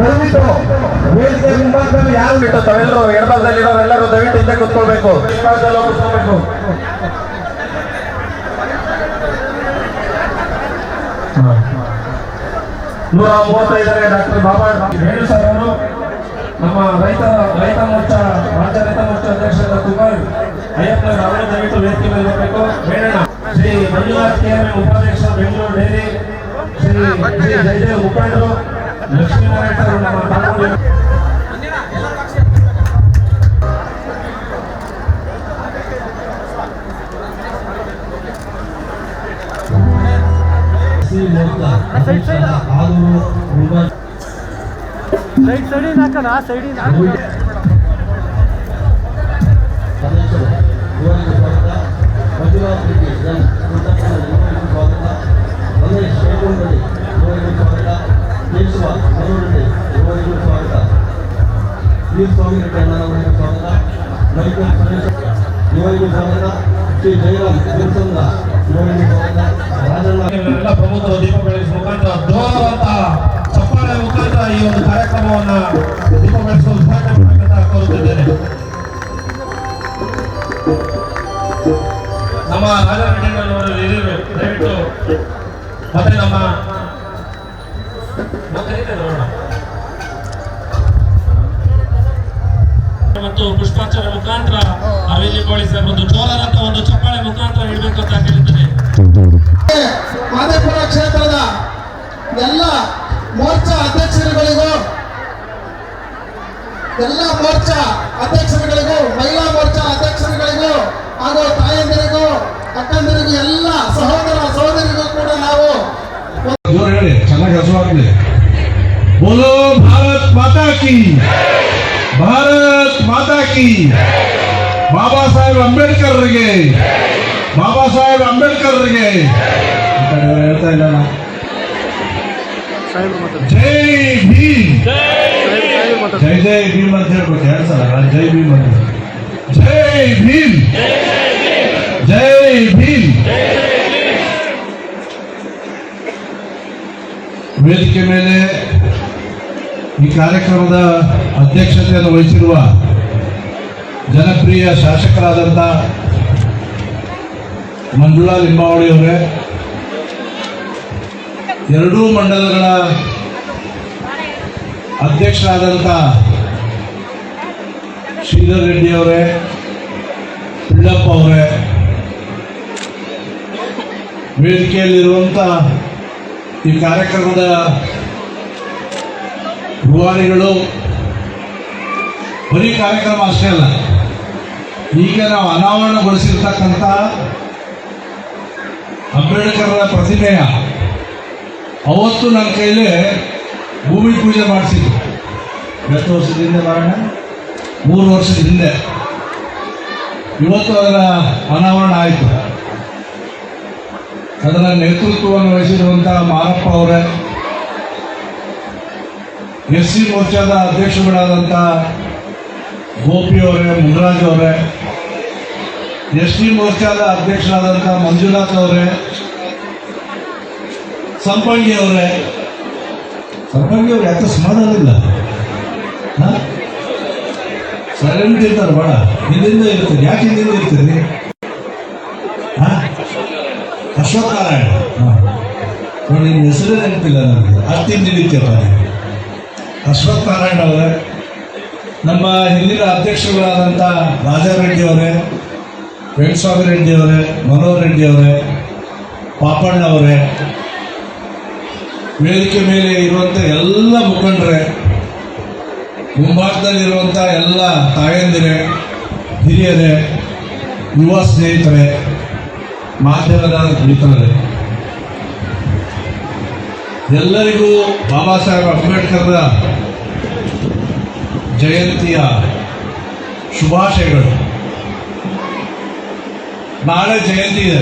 ದಯವಿಟ್ಟು ವೇದಿಕೆ ಮುಂಭಾಗದಲ್ಲಿ ಯಾರು ಬಿಟ್ಟು ತಾವೆಲ್ಲರೂ ಎಡಭಾಗದಲ್ಲಿರೋರೆಲ್ಲರೂ ದಯವಿಟ್ಟು ಹಿಂದೆ ಕೂತ್ಕೊಳ್ಬೇಕು. ಕೂತ್ಕೊಳ್ಬೇಕು. 135ನೇ ಡಾಕ್ಟರ್ ಬಾಬಾ ವೇಣು ಸರ್ ಅವರು ನಮ್ಮ ರೈತ ಮೋರ್ಚಾ ರಾಜ್ಯ ರೈತ ಮೋರ್ಚಾ ಅಧ್ಯಕ್ಷರಾದ ಕುಮಾರ್ ಅಯ್ಯಪ್ಪನವರು ಅವರು ದಯವಿಟ್ಟು ವೇದಿಕೆ ಮೇಲೆ ಬರಬೇಕು. ವೇಣಣ್ಣ ಶ್ರೀ ಮಂಜುನಾಥ್ KM ಉಪಾಧ್ಯಕ್ಷ ಬೆಂಗಳೂರು ಡೈರಿ, ಶ್ರೀ ಜಯದೇವ್ ಮುಖಂಡರು, ಲಕ್ಷ್ಮೀನಾರಾಯಣ ಸರ್ ನಮ್ಮ ತಾಲೂಕು ಪ್ರಮುಖರು ದೀಪ ಬೆಳಗಿಸುವ ಮುಖಾಂತರ ಜೋರಾದಂತಹ ಚಪ್ಪಾಳೆ ಮುಖಾಂತರ ಈ ಒಂದು ಕಾರ್ಯಕ್ರಮವನ್ನು ದೀಪ ಬೆಳಗಿಸುವ ಉದ್ಘಾಟನೆ ಮಾಡಬೇಕಂತ ಕೋರುತ್ತಿದ್ದೇನೆ. ನಮ್ಮ ರಾಜಾರೆಡ್ಡಿಯವರು ದಯವಿಟ್ಟು ಮತ್ತೆ ನಮ್ಮ ಮತ್ತು ಪುಷ್ಪಾರ್ಚನೆ ಮುಖಾಂತರ ವೇದಿಕೆಗೊಳಿಸಿದ ಒಂದು ಜೋರಾದಂತ ಒಂದು ಚಪ್ಪಾಳೆ ಮುಖಾಂತರ ಇಡಬೇಕು ಅಂತ ಹೇಳಿದ್ದೇನೆ. ಮಾದೇಪುರ ಕ್ಷೇತ್ರದ ಎಲ್ಲ ಮೋರ್ಚಾ ಅಧ್ಯಕ್ಷರುಗಳಿಗೂ, ಮಹಿಳಾ ಮೋರ್ಚಾ ಅಧ್ಯಕ್ಷರುಗಳಿಗೂ ಹಾಗೂ ತಾಯಂದಿರಿಗೂ, ಅಕ್ಕಂದಿರಿಗೂ, ಎಲ್ಲ ಸಹೋದರ ಸಹೋದರಿಗೂ ಕೂಡ ನಾವು ಹೇಳಿ ಚೆನ್ನಾಗಿ ಹಸುವಾಗಲಿ. ಬೋಲೋ ಭಾರತ್ ಮಾತಾ ಕಿ, ಭಾರತ್ ಮಾತಾ ಕಿ. ಬಾಬಾ ಸಾಹೇಬ್ ಅಂಬೇಡ್ಕರ್ರಿಗೆ ಹೇಳ್ತಾ ಇಲ್ಲ. ಜೈ ಭೀಮ್, ಜೈ ಭೀಮ್ ಅಂತ ಹೇಳ್ಬೇಕು. 2 ಸಲ ಜೈ ಭೀಮ್ ಅಂತ. ಜೈ ಭೀಮ್, ಜೈ ಭೀಮ್. ವೇದಿಕೆ ಮೇಲೆ ಈ ಕಾರ್ಯಕ್ರಮದ ಅಧ್ಯಕ್ಷತೆಯನ್ನು ವಹಿಸಿರುವ ಜನಪ್ರಿಯ ಶಾಸಕರಾದಂಥ ಮಂಜುಳಾ ಲಿಂಬಾವಳಿ ಅವರೇ, ಎರಡೂ ಮಂಡಲಗಳ ಅಧ್ಯಕ್ಷರಾದಂಥ ಶ್ರೀಧರ್ ರೆಡ್ಡಿ ಅವರೇ, ಪಿಳ್ಳಪ್ಪ ಅವರೇ, ವೇದಿಕೆಯಲ್ಲಿರುವಂಥ ಈ ಕಾರ್ಯಕ್ರಮದ ರೂವಾರಿಗಳು, ಬರೀ ಕಾರ್ಯಕ್ರಮ ಅಷ್ಟೇ ಅಲ್ಲ, ಈಗ ನಾವು ಅನಾವರಣಗೊಳಿಸಿರ್ತಕ್ಕಂಥ ಅಂಬೇಡ್ಕರ್ ಪ್ರತಿಮೆಯ ಅವತ್ತು ನನ್ನ ಕೈಲಿ ಭೂಮಿ ಪೂಜೆ ಮಾಡಿಸಿದ್ರು. ಎಷ್ಟು ವರ್ಷದ ಹಿಂದೆ ಬರೋಣ? 3 ವರ್ಷದ ಹಿಂದೆ. ಇವತ್ತು ಅದರ ಅನಾವರಣ ಆಯಿತು. ಅದರ ನೇತೃತ್ವವನ್ನು ವಹಿಸಿರುವಂಥ ಮಾರಪ್ಪ ಅವರೇ, SC ಮೋರ್ಚಾದ ಅಧ್ಯಕ್ಷರುಗಳಾದಂಥ ಗೋಪಿ ಅವರೇ, ಮುನ್ರಾಜ್ ಅವರೇ, ST ಮೋರ್ಚಾದ ಅಧ್ಯಕ್ಷರಾದಂಥ ಮಂಜುನಾಥ್ ಅವರೇ, ಸಂಪಂಗಿ ಅವರೇ. ಸಂಪಂಗಿ ಅವ್ರು ಯಾಕೆ ಸಮಾಧಾನ ಇಲ್ಲ? ಸೈಲೆಂಟ್ ಇರ್ತಾರೆ, ಬೇಡ ಹಿಂದಿಂದ ಇರ್ತೀರಿ. ಯಾಕೆ ಹಿಂದಿಂದ ಇರ್ತೀರಿ? ಅಶ್ವಥ್ ನಾರಾಯಣ ನೋಡಿ, ನಿಮ್ಮ ಹೆಸರೇ ನೆನಪಿಲ್ಲ ನನಗೆ, ಅಷ್ಟಿಂದ ಹಿಡಿತೇಪ. ಅಶ್ವಥ್ ನಾರಾಯಣ ಅವರೇ, ನಮ್ಮ ಹಿಂದಿನ ಅಧ್ಯಕ್ಷರುಗಳಾದಂಥ ರಾಜಾರೆಡ್ಡಿ ಅವರೇ, ವೆಂಕಟಸ್ವಾಮಿ ರೆಡ್ಡಿ ಅವರೇ, ಮನೋಹರ್ ರೆಡ್ಡಿ ಅವರೇ, ಪಾಪಣ್ಣ ಅವರೇ, ವೇದಿಕೆ ಮೇಲೆ ಇರುವಂಥ ಎಲ್ಲ ಮುಖಂಡರೇ, ಮುಂಭಾಗದಲ್ಲಿರುವಂಥ ಎಲ್ಲ ತಾಯಂದಿರೇ, ಹಿರಿಯರೇ, ಯುವ ಸ್ನೇಹಿತರೆ, ಮಾಧ್ಯಮದ ಮಿತ್ರರೇ, ಎಲ್ಲರಿಗೂ ಬಾಬಾ ಸಾಹೇಬ್ ಅಂಬೇಡ್ಕರ್ರ ಜಯಂತಿಯ ಶುಭಾಶಯಗಳು. ನಾಳೆ ಜಯಂತಿ ಇದೆ.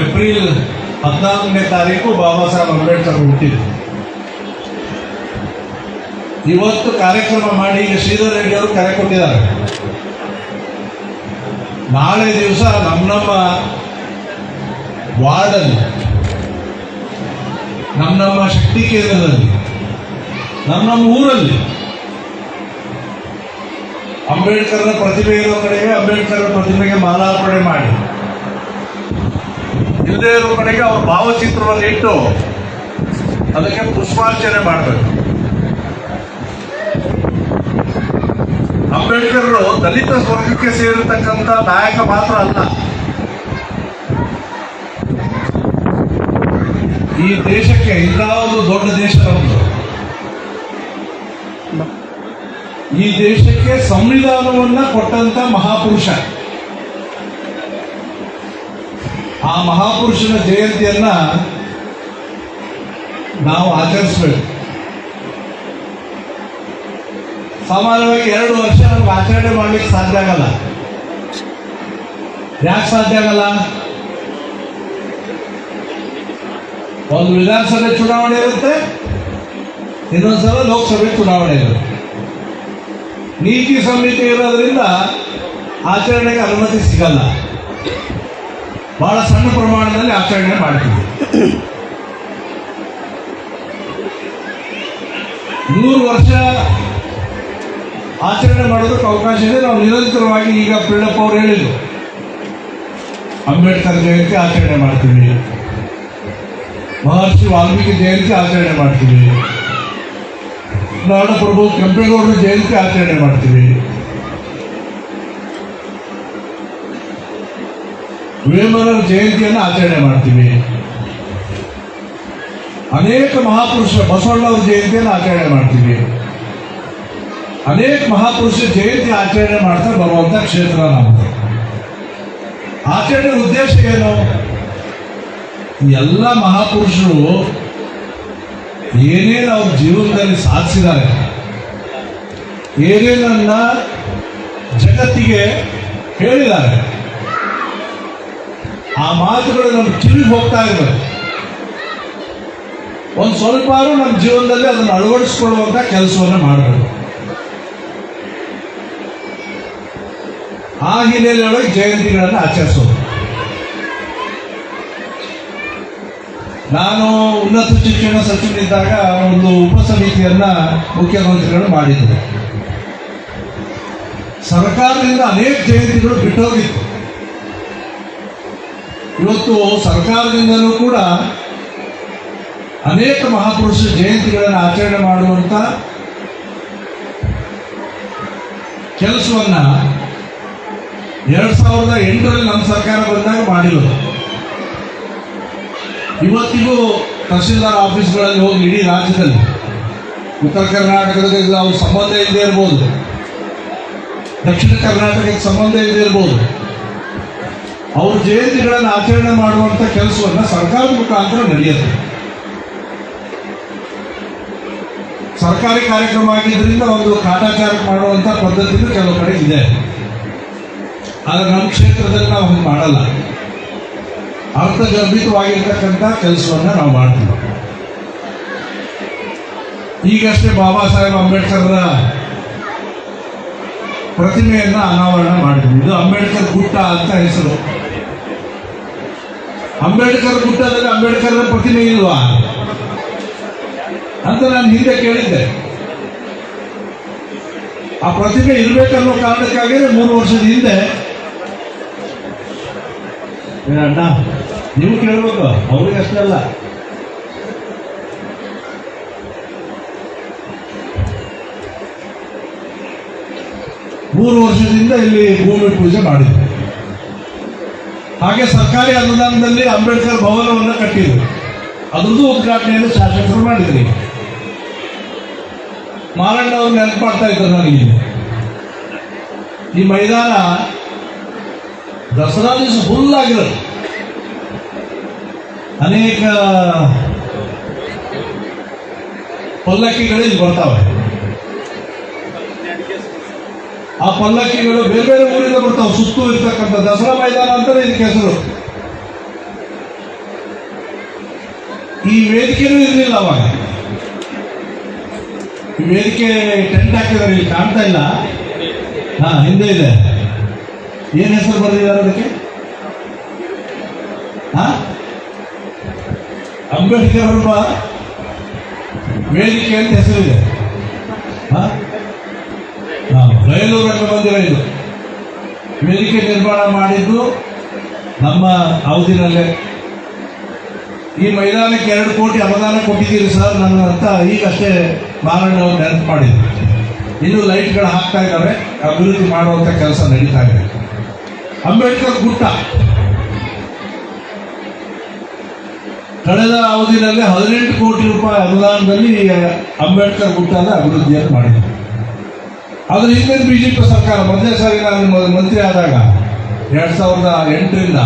ಏಪ್ರಿಲ್ 14ನೇ ತಾರೀಕು ಬಾಬಾ ಸಾಹೇಬ್ ಅಂಬೇಡ್ಕರ್ ಹುಟ್ಟಿದ್ರು. ಇವತ್ತು ಕಾರ್ಯಕ್ರಮ ಮಾಡಿ ಈಗ ಶ್ರೀಧರ್ ರೆಡ್ಡಿ ಅವರು ಕರೆ ಕೊಟ್ಟಿದ್ದಾರೆ. ನಾಳೆ ದಿವಸ ನಮ್ಮ ವಾರ್ಡಲ್ಲಿ ನಮ್ಮ ಶಕ್ತಿ ಕೇಂದ್ರದಲ್ಲಿ ನಮ್ಮ ಊರಲ್ಲಿ ಅಂಬೇಡ್ಕರ್ನ ಪ್ರತಿಭೆ ಇರೋ ಕಡೆಗೆ ಅಂಬೇಡ್ಕರ್ ಪ್ರತಿಭೆಗೆ ಮಾಲಾರ್ಪಣೆ ಮಾಡಿ, ಇಲ್ಲದೇ ಇರೋ ಕಡೆಗೆ ಅವ್ರ ಭಾವಚಿತ್ರವನ್ನು ಇಟ್ಟು ಅದಕ್ಕೆ ಪುಷ್ಪಾರ್ಚನೆ ಮಾಡಬೇಕು. ಅಂಬೇಡ್ಕರ್ ದಲಿತ ವರ್ಗಕ್ಕೆ ಸೇರಿರ್ತಕ್ಕಂಥ ನಾಯಕ ಮಾತ್ರ ಅಲ್ಲ, ಈ ದೇಶಕ್ಕೆ ಇಂಥ ಒಂದು ದೊಡ್ಡ ದೇಶ ನಮ್ಮದು. ಈ ದೇಶಕ್ಕೆ ಸಂವಿಧಾನವನ್ನ ಕೊಟ್ಟಂತ ಮಹಾಪುರುಷ. ಆ ಮಹಾಪುರುಷನ ಜಯಂತಿಯನ್ನ ನಾವು ಆಚರಿಸಬೇಕು. ಸಾಮಾನ್ಯವಾಗಿ 2 ವರ್ಷ ನಮ್ಗೆ ಆಚರಣೆ ಮಾಡ್ಲಿಕ್ಕೆ ಸಾಧ್ಯ ಆಗಲ್ಲ. ಯಾಕೆ ಸಾಧ್ಯ ಆಗಲ್ಲ? ಒಂದು ವಿಧಾನಸಭೆ ಚುನಾವಣೆ ಇರುತ್ತೆ, ಇನ್ನೊಂದ್ಸಲ ಲೋಕಸಭೆ ಚುನಾವಣೆ ಇರುತ್ತೆ. ನೀತಿ ಸಂಹಿತೆ ಇರೋದ್ರಿಂದ ಆಚರಣೆಗೆ ಅನುಮತಿ ಸಿಗಲ್ಲ. ಬಹಳ ಸಣ್ಣ ಪ್ರಮಾಣದಲ್ಲಿ ಆಚರಣೆ ಮಾಡ್ತೀವಿ. 100 ವರ್ಷ ಆಚರಣೆ ಮಾಡೋದಕ್ಕೆ ಅವಕಾಶ ಇದೆ. ನಾವು ನಿರಂತರವಾಗಿ ಈಗ ಪಿಳ್ಳಪ್ಪ ಅವರು ಹೇಳಿದ್ರು, ಅಂಬೇಡ್ಕರ್ ಜಯಂತಿ ಆಚರಣೆ ಮಾಡ್ತೀವಿ, ಮಹರ್ಷಿ ವಾಲ್ಮೀಕಿ ಜಯಂತಿ ಆಚರಣೆ ಮಾಡ್ತೀವಿ, ನಾಡಪ್ರಭು ಕೆಂಪೇಗೌಡರ ಜಯಂತಿ ಆಚರಣೆ ಮಾಡ್ತೀವಿ, ವೇಮನರ ಜಯಂತಿಯನ್ನು ಆಚರಣೆ ಮಾಡ್ತೀವಿ, ಅನೇಕ ಮಹಾಪುರುಷ ಬಸವಣ್ಣವ್ರ ಜಯಂತಿಯನ್ನು ಆಚರಣೆ ಮಾಡ್ತೀವಿ. ಅನೇಕ ಮಹಾಪುರುಷ ಜಯಂತಿ ಆಚರಣೆ ಮಾಡ್ತಾ ಬರುವಂತ ಕ್ಷೇತ್ರ ನಮ್ಮದು. ಆಚರಣೆ ಉದ್ದೇಶ ಏನು? ಎಲ್ಲ ಮಹಾಪುರುಷರು ಏನೇನು ಅವ್ರ ಜೀವನದಲ್ಲಿ ಸಾಧಿಸಿದ್ದಾರೆ, ಏನೇನನ್ನ ಜಗತ್ತಿಗೆ ಹೇಳಿದ್ದಾರೆ, ಆ ಮಾತುಗಳು ನಮ್ಮ ಕಿವಿಗೆ ಹೋಗ್ತಾ ಇರಬೇಕು. ಒಂದು ಸ್ವಲ್ಪ ನಮ್ಮ ಜೀವನದಲ್ಲಿ ಅದನ್ನು ಅಳವಡಿಸ್ಕೊಳ್ಳುವಂತ ಕೆಲಸವನ್ನು ಮಾಡಬೇಕು. ಆ ಹಿನ್ನೆಲೆಯೊಳಗೆ ಜಯಂತಿಗಳನ್ನು ಆಚರಿಸೋದು. ನಾನು ಉನ್ನತ ಶಿಕ್ಷಣ ಸಚಿವನಿದ್ದಾಗ ಒಂದು ಉಪಸಮಿತಿಯನ್ನ ಮುಖ್ಯಮಂತ್ರಿಗಳು ಮಾಡಿದರು. ಸರ್ಕಾರದಿಂದ ಅನೇಕ ಜಯಂತಿಗಳು ಬಿಟ್ಟೋಗಿತ್ತು. ಇವತ್ತು ಸರ್ಕಾರದಿಂದಲೂ ಕೂಡ ಅನೇಕ ಮಹಾಪುರುಷ ಜಯಂತಿಗಳನ್ನು ಆಚರಣೆ ಮಾಡುವಂತ ಕೆಲಸವನ್ನ 2008ರಲ್ಲಿ ನಮ್ಮ ಸರ್ಕಾರ ಬಂದಾಗ ಮಾಡಿರೋದು. ಇವತ್ತಿಗೂ ತಹಶೀಲ್ದಾರ್ ಆಫೀಸ್ಗಳಲ್ಲಿ ಹೋಗಿ ಇಡೀ ರಾಜ್ಯದಲ್ಲಿ, ಉತ್ತರ ಕರ್ನಾಟಕದಲ್ಲಿ ಅವ್ರ ಸಂಬಂಧ ಇಲ್ಲದೆ ಇರ್ಬೋದು, ದಕ್ಷಿಣ ಕರ್ನಾಟಕಕ್ಕೆ ಸಂಬಂಧ ಇಲ್ಲದೆ ಇರ್ಬೋದು, ಅವ್ರ ಜಯಂತಿಗಳನ್ನು ಆಚರಣೆ ಮಾಡುವಂತ ಕೆಲಸವನ್ನ ಸರ್ಕಾರದ ಮುಖಾಂತರ ನಡೆಯುತ್ತೆ. ಸರ್ಕಾರಿ ಕಾರ್ಯಕ್ರಮ ಆಗಿದ್ದರಿಂದ ಒಂದು ಕಾಟಾಚಾರ ಮಾಡುವಂತ ಪದ್ಧತಿನೂ ಕೆಲವು ಕಡೆ ಇದೆ. ಆದರೆ ನಮ್ಮ ಕ್ಷೇತ್ರದಲ್ಲಿ ನಾವು ಹಂಗೆ ಮಾಡಲ್ಲ. ಅರ್ಥಗರ್ಭಿತವಾಗಿರ್ತಕ್ಕಂಥ ಕೆಲಸವನ್ನ ನಾವು ಮಾಡ್ತೀವಿ. ಈಗಷ್ಟೇ ಬಾಬಾ ಸಾಹೇಬ್ ಅಂಬೇಡ್ಕರ್ರ ಪ್ರತಿಮೆಯನ್ನ ಅನಾವರಣ ಮಾಡಿದ್ವಿ. ಇದು ಅಂಬೇಡ್ಕರ್ ಗುಟ್ಟ ಅಂತ ಹೆಸರು. ಅಂಬೇಡ್ಕರ್ ಗುಟ್ಟದಲ್ಲಿ ಅಂಬೇಡ್ಕರ್ನ ಪ್ರತಿಮೆ ಇಲ್ವಾ ಅಂತ ನಾನು ಹಿಂದೆ ಕೇಳಿದ್ದೆ. ಆ ಪ್ರತಿಮೆ ಇರ್ಬೇಕನ್ನೋ ಕಾರಣಕ್ಕಾಗಿ 3 ವರ್ಷದ ಹಿಂದೆ, ಅಣ್ಣ ನೀವು ಕೇಳ್ಬೇಕು, ಅವ್ರಿಗೆ ಅಷ್ಟೇ ಅಲ್ಲ, ಮೂರು ವರ್ಷದಿಂದ ಇಲ್ಲಿ ಭೂಮಿ ಪೂಜೆ ಮಾಡಿದ್ವಿ. ಹಾಗೆ ಸರ್ಕಾರಿ ಅನುದಾನದಲ್ಲಿ ಅಂಬೇಡ್ಕರ್ ಭವನವನ್ನು ಕಟ್ಟಿದ್ರು. ಅದ್ರದ್ದು ಉದ್ಘಾಟನೆಯನ್ನು ಶಾಸಕರು ಮಾಡಿದ್ರಿ. ಮಾರಣ್ಣ ಅವ್ರು ನೆನಪು ಮಾಡ್ತಾ ಇದ್ದಾರೆ ನನಗೆ. ಈ ಮೈದಾನ ದಸರಾ ದಿವಸ ಫುಲ್ ಆಗಿರೋದು. ಅನೇಕ ಪಲ್ಲಕ್ಕಿಗಳು ಇಲ್ಲಿ ಬರ್ತಾವೆ. ಆ ಪಲ್ಲಕ್ಕಿಗಳು ಬೇರೆ ಬೇರೆ ಊರಿಂದ ಬರ್ತಾವೆ. ಸುತ್ತು ಇರ್ತಕ್ಕಂಥ ದಸರಾ ಮೈದಾನ ಅಂತಾರೆ ಇದಕ್ಕೆ ಹೆಸರು. ಈ ವೇದಿಕೆನೂ ಇರಲಿಲ್ಲ ಅವಾಗ. ಈ ವೇದಿಕೆ ಟೆಂಟ್ ಹಾಕಿದ್ದಾರೆ, ಇಲ್ಲಿ ಕಾಣ್ತಾ ಇಲ್ಲ. ಹಿಂದೆ ಇದೆ. ಏನ್ ಹೆಸರು ಬರೆದಿದ್ದಾರೆ ಅದಕ್ಕೆ? ಅಂಬೇಡ್ಕರ್ ವೇದಿಕೆ ಅಂತ ಹೆಸರಿದೆ. ಬಯಲೂರು ರಂಗಮಂದಿರ ಇದು. ವೇದಿಕೆ ನಿರ್ಮಾಣ ಮಾಡಿದ್ದು ನಮ್ಮ ಅವಧಿನಲ್ಲೇ. ಈ ಮೈದಾನಕ್ಕೆ 2 ಕೋಟಿ ಅನುದಾನ ಕೊಟ್ಟಿದ್ದೀರಿ ಸರ್ ನನ್ನ ಅಂತ ಈಗಷ್ಟೇ ಮಾರಣ್ಣ ಅವರು ನೆನಪು ಮಾಡಿದ್ರು. ಇನ್ನು ಲೈಟ್ಗಳು ಹಾಕ್ತಾ ಇದ್ದಾರೆ, ಅಭಿವೃದ್ಧಿ ಮಾಡುವಂಥ ಕೆಲಸ ನಡೀತಾ ಇದೆ. ಅಂಬೇಡ್ಕರ್ ಗುಟ್ಟ ಕಳೆದ ಅವಧಿನಲ್ಲಿ 18 ಕೋಟಿ ರೂಪಾಯಿ ಅನುದಾನದಲ್ಲಿ ಅಂಬೇಡ್ಕರ್ ಗುಟ್ಟದ ಅಭಿವೃದ್ಧಿಯನ್ನು ಮಾಡಿದೆ. ಅದ್ರ ಹಿಂದಿನ ಬಿಜೆಪಿ ಸರ್ಕಾರ ಮೊದಲನೇ ಸಾರಿ ನಾನು ಮಂತ್ರಿ ಆದಾಗ 2008ರಿಂದ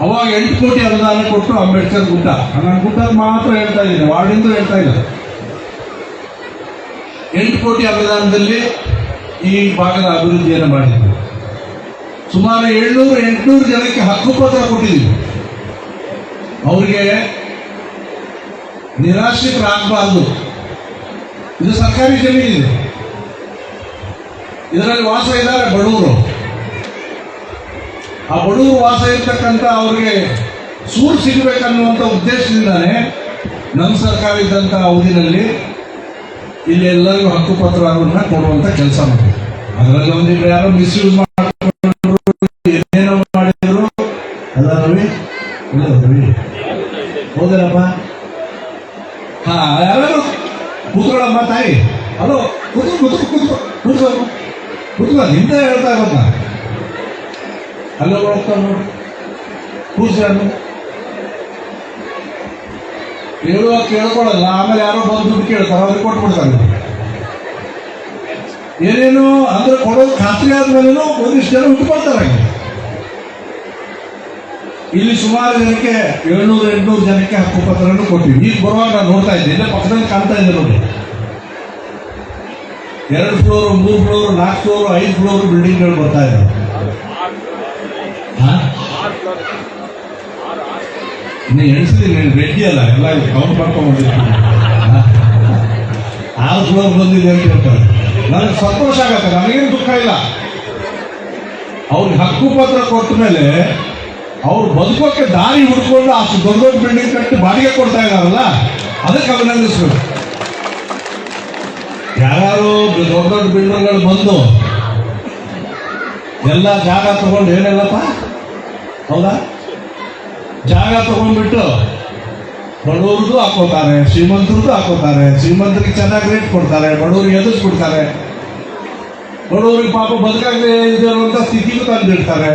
ಅವಾಗ 8 ಕೋಟಿ ಅನುದಾನ ಕೊಟ್ಟು ಅಂಬೇಡ್ಕರ್ ಗುಡ್ಡ. ನಾನು ಗುಡ್ಡ ಮಾತ್ರ ಹೇಳ್ತಾ ಇದ್ದೀನಿ, ವಾರ್ಡಿಂದು ಹೇಳ್ತಾ ಇಲ್ಲ. 8 ಕೋಟಿ ಅನುದಾನದಲ್ಲಿ ಈ ಭಾಗದ ಅಭಿವೃದ್ಧಿಯನ್ನು ಮಾಡಿದ್ವಿ. ಸುಮಾರು 700-800 ಜನಕ್ಕೆ ಹಕ್ಕುಪತ್ರ ಕೊಟ್ಟಿದ್ದೀವಿ. ಅವರಿಗೆ ನಿರಾಶ್ರಿತರಾಗಬಾರ್ದು. ಇದು ಸರ್ಕಾರಿ ಜಮೀನಿದೆ, ಇದರಲ್ಲಿ ವಾಸ ಇದ್ದಾರೆ ಬಡವರು. ಆ ಬಡವರು ವಾಸ ಇರ್ತಕ್ಕಂಥ ಅವ್ರಿಗೆ ಸೂರು ಸಿಗಬೇಕನ್ನುವಂಥ ಉದ್ದೇಶದಿಂದಾನೇ ನಮ್ಮ ಸರ್ಕಾರ ಇದ್ದಂಥ ಅವಧಿನಲ್ಲಿ ಇಲ್ಲಿ ಎಲ್ಲರಿಗೂ ಹಕ್ಕುಪತ್ರವನ್ನು ಕೊಡುವಂಥ ಕೆಲಸ ಮಾಡಿದ್ರು. ಅದರಲ್ಲಿ ಒಂದಿಬ್ಬರು ಯಾರೋ ಮಿಸ್ಯೂಸ್ ಮಾಡಿದ್ರು, ಏನೇನೋ ಮಾಡಿದ್ರು. ಅಲ್ಲ ರವಿ, ಇಲ್ಲ ರವಿ ಹೌದಲ್ಲಪ್ಪ. ಯಾರು ಕೂತ್ಕೊಳ್ಳಮ್ಮ ತಾಯಿ, ಅಲೋ ಕೂತ್ಕೊ ನಿಂತ ಹೇಳ್ತಾ ಇರೋದು ನಾನು. ಅಲ್ಲ ಹೋಗ್ತಾ ನೋಡಿ ಕೂರ್ಸನ್ನು ಹೇಳುವಾಗ ಕೇಳ್ಕೊಳ್ಳಲ್ಲ. ಆಮೇಲೆ ಯಾರೋ ಬಂದು ದುಡ್ಡು ಕೇಳ್ತಾರೆ, ಅವ್ರಿಗೆ ಕೊಟ್ಬಿಡ್ತಾರೆ. ಏನೇನು ಅಂದ್ರೆ ಕೊಡೋದು ಖಾತ್ರಿ ಆದ್ಮೇಲೆ ಒಂದಿಷ್ಟು ಜನ ಹುಟ್ಟುಕೊಳ್ತಾರೆ. ಇಲ್ಲಿ ಸುಮಾರು ಜನಕ್ಕೆ 700-800 ಜನಕ್ಕೆ ಹಕ್ಕುಪತ್ರವನ್ನು ಕೊಟ್ಟಿವಿ. ಈಗ ಬರುವಾಗ ನಾನು ನೋಡ್ತಾ ಇದ್ದೆ, ಇಲ್ಲೇ ಪಕ್ಕದಲ್ಲಿ ಕಾಣ್ತಾ ಇದ್ದೆ ನೋಡಿ. 2 ಫ್ಲೋರ್, 3 ಫ್ಲೋರ್, 4 ಫ್ಲೋರ್, 5 ಫ್ಲೋರ್ ಬಿಲ್ಡಿಂಗ್ಗಳು ಬರ್ತಾ ಇದ್ದಾವೆ. ಇನ್ನು ಎಣಿಸಿದ್ದೀನಿ, ರೆಡ್ಡಿ ಅಲ್ಲ ಎಲ್ಲ ಕೌಂಟ್ ಮಾಡ್ಕೊಂಡು ಬಂದಿರ್ತೀನಿ. 6 ಫ್ಲೋರ್ ಬಂದಿದೆ ಅಂತ ಹೇಳ್ತಾರೆ. ನನಗೆ ಸಂತೋಷ ಆಗತ್ತೆ, ನನಗೇನು ದುಃಖ ಇಲ್ಲ. ಅವ್ರಿಗೆ ಹಕ್ಕುಪತ್ರ ಕೊಟ್ಟ ಮೇಲೆ ಅವ್ರು ಬದುಕೋಕೆ ದಾರಿ ಹುಡ್ಕೊಂಡು ಅಷ್ಟು ದೊಡ್ಡ ದೊಡ್ಡ ಬಿಲ್ಡಿಂಗ್ ಕಟ್ಟಿ ಬಾಡಿಗೆ ಕೊಡ್ತಾ ಇದ್ದಾರಲ್ಲ, ಅದಕ್ಕೆ ಅಭಿನಂದಿಸ್ಬೇಕು. ಯಾರು ದೊಡ್ಡ ದೊಡ್ಡ ಬಿಲ್ಡರ್ಗಳು ಬಂದು ಎಲ್ಲ ಜಾಗ ತಗೊಂಡು ಏನೆಲ್ಲಪ್ಪ, ಹೌದಾ, ಜಾಗ ತಗೊಂಡ್ಬಿಟ್ಟು ಬಡವ್ರದ್ದು ಹಾಕೋತಾರೆ, ಶ್ರೀಮಂತರದ್ದು ಹಾಕೋತಾರೆ. ಶ್ರೀಮಂತರಿಗೆ ಚೆನ್ನಾಗಿ ರೇಟ್ ಕೊಡ್ತಾರೆ, ಬಡವ್ರಿಗೆ ಎದುರಿಸ್ಬಿಡ್ತಾರೆ. ಬಡವ್ರಿಗೆ ಪಾಪ ಬದುಕಾಗದೆ ಇರುವಂಥ ಸ್ಥಿತಿಗೂ ತಂದಿಡ್ತಾರೆ.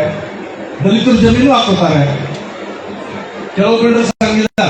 ದಲಿತರ ಜಮೀನು ಹಾಕೋತಾರೆ. ಕೆಲವು ಬಿಲ್ಡರ್ಸ್ ಹಂಗಿದ್ದಾರೆ.